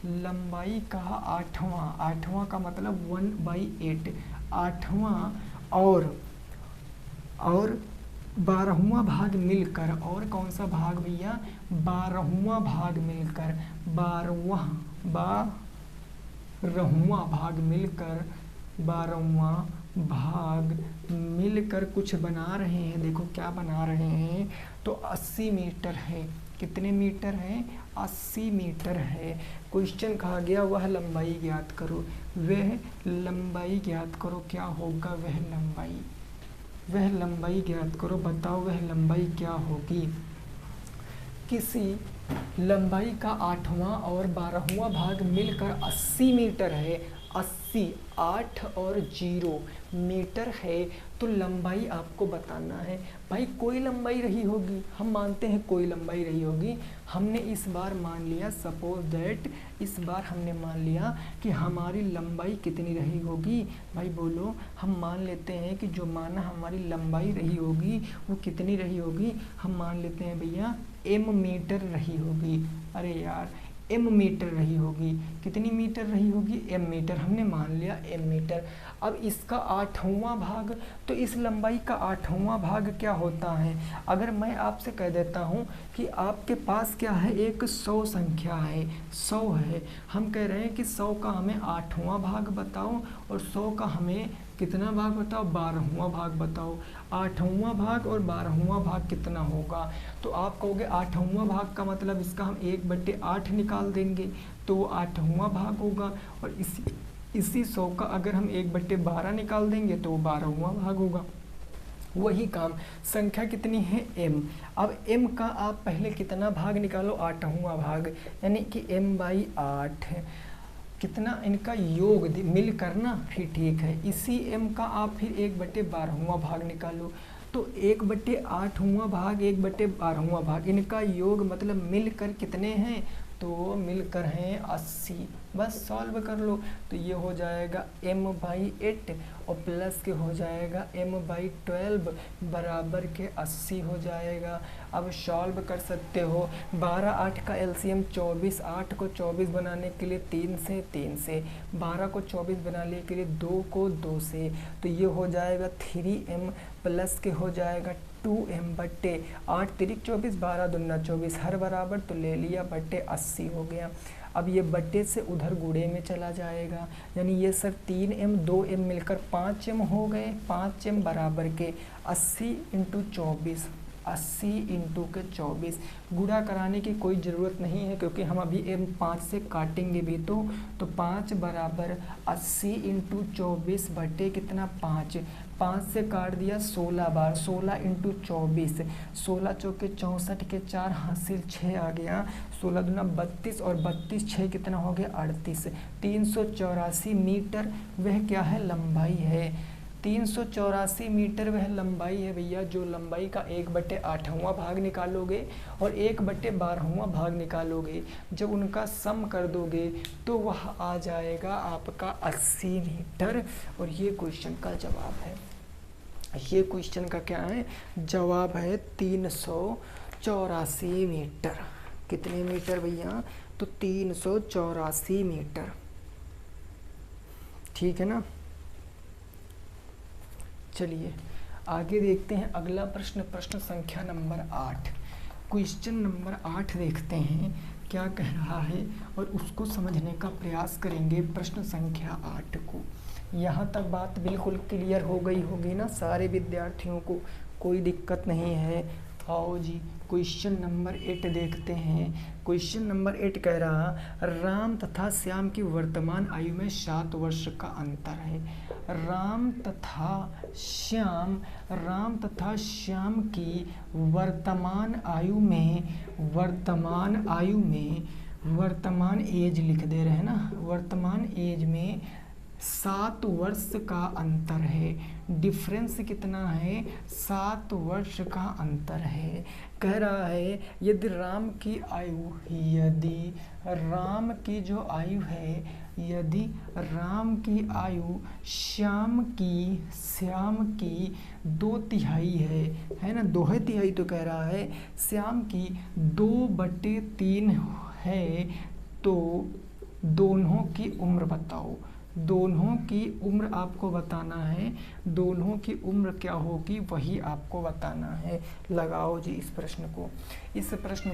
लंबाई का 8वां का मतलब 1/8, 8वां और 12वां भाग मिलकर, और कौन सा भाग भैया, 12वां भाग मिलकर, 12वां भाग मिलकर, 12वां भाग मिलकर कुछ बना रहे हैं। देखो क्या बना रहे हैं, तो 80 मीटर है, कितने मीटर है, 80 मीटर है। क्वेश्चन कहा गया वह लंबाई ज्ञात करो, वह लंबाई ज्ञात करो, क्या होगा, वह लंबाई ज्ञात करो, बताओ वह लंबाई क्या होगी। किसी लंबाई का 8वां और 12वां भाग मिलकर 80 मीटर है, 80, 8 और 0 मीटर है, तो लंबाई आपको बताना है। भाई कोई लंबाई रही होगी, हम मानते हैं कोई लंबाई रही होगी, हमने इस बार मान लिया, सपोज दैट इस बार हमने मान लिया कि हमारी लंबाई कितनी रही होगी, भाई बोलो, हम मान लेते हैं कि जो माना हमारी लंबाई रही होगी वो कितनी रही होगी, हम मान लेते हैं भैया m मीटर रही होगी, अरे यार m मीटर रही होगी, कितनी मीटर रही होगी, m मीटर, हमने मान लिया m मीटर। अब इसका 8वां भाग, तो इस लंबाई का 8वां भाग क्या होता है, अगर मैं आपसे कह देता हूँ कि आपके पास क्या है, एक 100 संख्या है, 100 है, हम कह रहे हैं कि 100 का हमें 8वां भाग बताओ और 100 का हमें कितना भाग बताओ, 12वां भाग बताओ। 8वां भाग और 12वां भाग कितना होगा, तो आप कहोगे 8वां भाग का मतलब इसका हम 1/8 निकाल देंगे, तो वो 8वां भाग होगा, और इसी 100 का अगर हम 1/12 निकाल देंगे तो वो 12वां भाग होगा। वही काम, संख्या कितनी है m, अब m का आप पहले कितना भाग निकालो, 8वां भाग, यानी कि m/8 है। कितना इनका योग मिल करना फिर ठीक है। इसी m का आप फिर 1/12वां भाग निकालो, तो 1/8वां भाग 1/12वां भाग, इनका योग मतलब मिलकर कितने हैं, तो मिलकर हैं 80। बस सॉल्व कर लो, तो ये हो जाएगा m/8 और प्लस के हो जाएगा m/12 बराबर के 80 हो जाएगा। अब सॉल्व कर सकते हो, 12 8 का एलसीएम 24, 8 को 24 बनाने के लिए 3 से, 12 को 24 बनाने के लिए 2 को 2 से, तो ये हो जाएगा 3m प्लस के हो जाएगा 2m/8 तिरिक 24, 12 दूना 24 हर बराबर, तो ले लिया बट्टे 80 हो गया। अब ये बट्टे से उधर गुणे में चला जाएगा, यानी ये सर 3m 2m मिलकर 5m हो गए, 5m बराबर के 80 × 24, 80 × 24। गुणा कराने की कोई ज़रूरत नहीं है क्योंकि हम अभी m 5 से काटेंगे भी, तो 5 बराबर 80 × 24 बटे कितना 5 से काट दिया 16 बार, 16 × 24, 16 चौके 64 के 4 हासिल 6 आ गया, 16 दूना 32 और 32 6 कितना हो गया 38, 384 मीटर वह क्या है लंबाई है, 384 मीटर वह लंबाई है भैया। जो लंबाई का 1/8वां भाग निकालोगे और 1/12वां भाग निकालोगे, जब उनका सम कर दोगे तो वह आ जाएगा आपका 80 मीटर। और ये क्वेश्चन का जवाब है, ये क्वेश्चन का क्या है जवाब है 384 मीटर। कितने मीटर भैया, तो 384 मीटर, ठीक है ना। चलिए आगे देखते हैं अगला प्रश्न, प्रश्न संख्या नंबर 8। क्वेश्चन नंबर 8 देखते हैं क्या कह रहा है और उसको समझने का प्रयास करेंगे। प्रश्न संख्या 8 को, यहाँ तक बात बिल्कुल क्लियर हो गई होगी ना सारे विद्यार्थियों को, कोई दिक्कत नहीं है। आओ जी क्वेश्चन नंबर 8 देखते हैं। क्वेश्चन नंबर 8 कह रहा, राम तथा श्याम की वर्तमान आयु में 7 वर्ष का अंतर है। राम तथा श्याम की वर्तमान एज लिख दे रहे हैं ना, वर्तमान एज में 7 वर्ष का अंतर है। डिफरेंस कितना है, 7 वर्ष का अंतर है। कह रहा है यदि राम की आयु श्याम की 2/3 है ना, 2/3 तो कह रहा है, श्याम की 2/3 है, तो दोनों की उम्र बताओ। दोनों की उम्र आपको बताना है, दोनों की उम्र क्या होगी वही आपको बताना है। लगाओ जी इस प्रश्न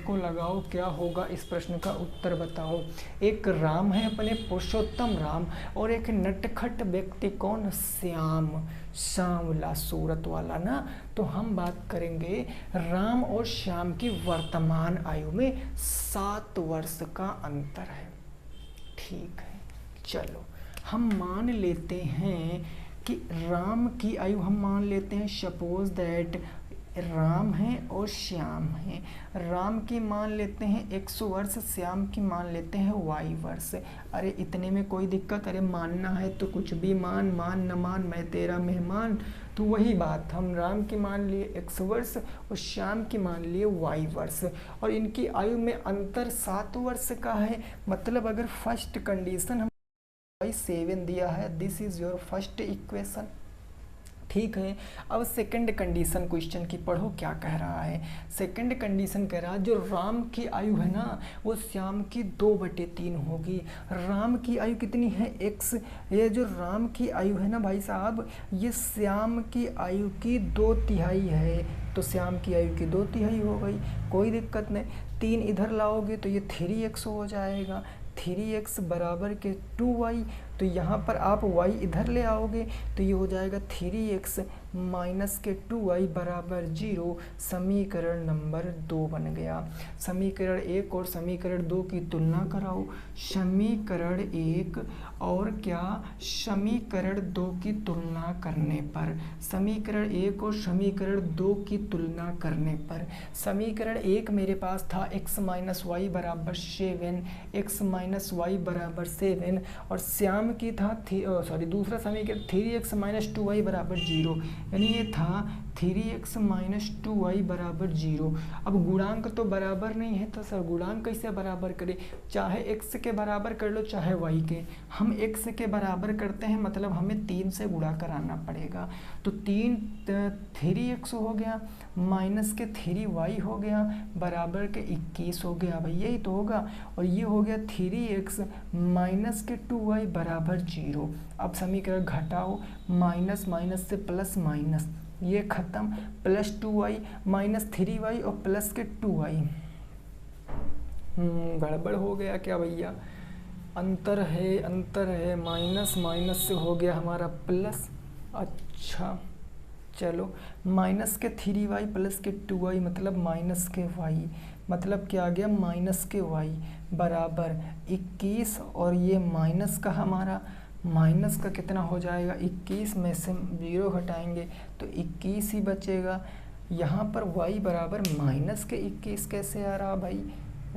को लगाओ, क्या होगा इस प्रश्न का उत्तर बताओ। एक राम है अपने पुरुषोत्तम राम, और एक नटखट व्यक्ति कौन, श्याम, सांवला सूरत वाला ना। तो हम बात करेंगे राम और श्याम की वर्तमान आयु में 7 वर्ष का अंतर है, ठीक है। चलो हम मान लेते हैं कि राम की आयु, हम मान लेते हैं सपोज दैट राम है और श्याम है। राम की मान लेते हैं 100 वर्ष, श्याम की मान लेते हैं y वर्ष। अरे इतने में कोई दिक्कत, अरे मानना है तो कुछ भी मान न मान मैं तेरा मेहमान। तो वही बात, हम राम की मान लिए 100 वर्ष और श्याम की मान लिए y वर्ष, और इनकी आयु में अंतर 7 वर्ष का है। मतलब अगर फर्स्ट कंडीशन हम 7 दिया है, this is your first equation, ठीक है। अब सेकंड कंडीशन क्वेश्चन की पढ़ो क्या कह रहा है। सेकंड कंडीशन कह रहा है जो राम की आयु है ना वो श्याम की 2/3 होगी। राम की आयु कितनी है x, ये जो राम की आयु है ना भाई साहब, ये श्याम की आयु की 2/3 है, तो श्याम की आयु की 2/3 हो गई, कोई दिक्कत नहीं। 3 इधर लाओगे तो ये 3x हो जाएगा, 3x बराबर के 2y, तो यहाँ पर आप y इधर ले आओगे तो ये हो जाएगा 3x माइनस के 2y बराबर 0। समीकरण नंबर 2 बन गया। समीकरण 1 और समीकरण 2 की तुलना कराओ। समीकरण 1 और क्या, समीकरण 2 की तुलना करने पर, समीकरण 1 और समीकरण 2 की तुलना करने पर, समीकरण 1 मेरे पास था x - y बराबर 7, x - माइनस वाई बराबर 7 और श्याम की था दूसरा समीकरण 3x माइनस 2y बराबर 0, यानी ये था 3x माइनस 2y बराबर 0। अब गुणांक तो बराबर नहीं है तो सर गुणांक कैसे बराबर करें, चाहे x के बराबर कर लो चाहे y के, हम x के बराबर करते हैं मतलब हमें 3 से गुणा कराना पड़ेगा। तो 3x हो गया माइनस के 3y हो गया बराबर के 21 हो गया, भाई यही तो होगा। और ये हो गया 3x माइनस के 2y बराबर 0। अब समीकरण घटाओ, माइनस माइनस से प्लस माइनस, ये खत्म, प्लस 2y माइनस 3y और प्लस के 2y। गड़बड़ हो गया क्या भैया, अंतर है, माइनस माइनस से हो गया हमारा प्लस। अच्छा चलो, माइनस के 3y प्लस के 2y मतलब माइनस के y, मतलब क्या आ गया माइनस के y बराबर 21। और ये माइनस का हमारा माइनस का कितना हो जाएगा, 21 में से 0 घटाएंगे तो 21 ही बचेगा। यहाँ पर y बराबर माइनस के 21 कैसे आ रहा भाई,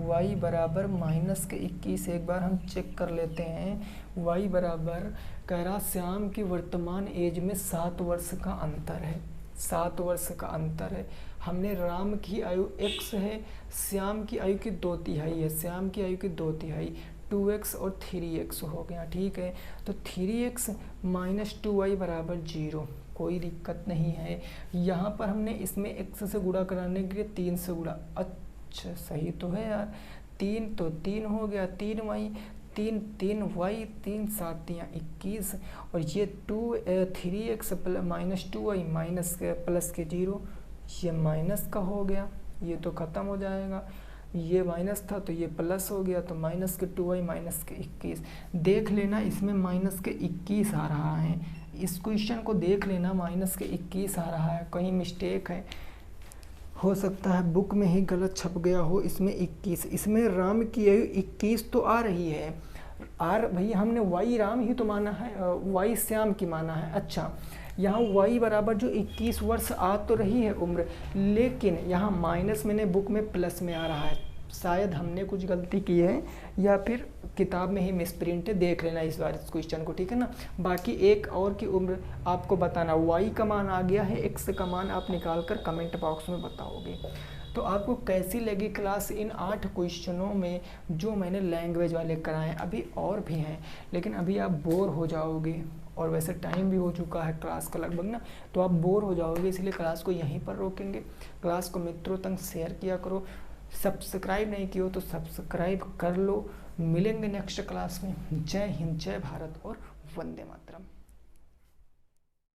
y बराबर माइनस के 21 एक बार हम चेक कर लेते हैं। y बराबर कह रहा श्याम की वर्तमान एज में 7 वर्ष का अंतर है, 7 वर्ष का अंतर है। हमने राम की आयु x है, श्याम की आयु की 2/3 है, श्याम की आयु की 2/3, 2x और 3x हो गया, ठीक है। तो 3x माइनस 2y बराबर 0, कोई दिक्कत नहीं है। यहाँ पर हमने इसमें x से गुणा कराने के लिए 3 से गुणा, अच्छा सही तो है यार, 3 तो 3 हो गया, 3y 3y 3 7 21 और ये 3x माइनस 2y माइनस के प्लस के 0, ये माइनस का हो गया, ये तो ख़त्म हो जाएगा, ये माइनस था तो ये प्लस हो गया, तो माइनस के 2y माइनस के 21। देख लेना इसमें माइनस के 21 आ रहा है, इस क्वेश्चन को देख लेना माइनस के 21 आ रहा है, कहीं मिस्टेक है, हो सकता है बुक में ही गलत छप गया हो। इसमें 21, इसमें राम की आयु 21 तो आ रही है, भैया हमने y राम ही तो माना है, y श्याम की माना है। अच्छा यहाँ y बराबर जो 21 वर्ष आ तो रही है उम्र, लेकिन यहाँ माइनस मैंने बुक में प्लस में आ रहा है, शायद हमने कुछ गलती की है या फिर किताब में ही मिसप्रिंट है, देख लेना इस बार इस क्वेश्चन को, ठीक है ना। बाकी एक और की उम्र आपको बताना, y का मान आ गया है, x का मान आप निकाल कर कमेंट बॉक्स में बताओगे। तो आपको कैसी लगी क्लास इन 8 क्वेश्चनों में जो मैंने लैंग्वेज वाले कराए, अभी और भी हैं लेकिन अभी आप बोर हो जाओगे और वैसे टाइम भी हो चुका है क्लास का लगभग ना, तो आप बोर हो जाओगे, इसलिए क्लास को यहीं पर रोकेंगे। क्लास को मित्रों तक शेयर किया करो, सब्सक्राइब नहीं किया हो तो सब्सक्राइब कर लो। मिलेंगे नेक्स्ट क्लास में। जय हिंद, जय भारत और वंदे मातरम।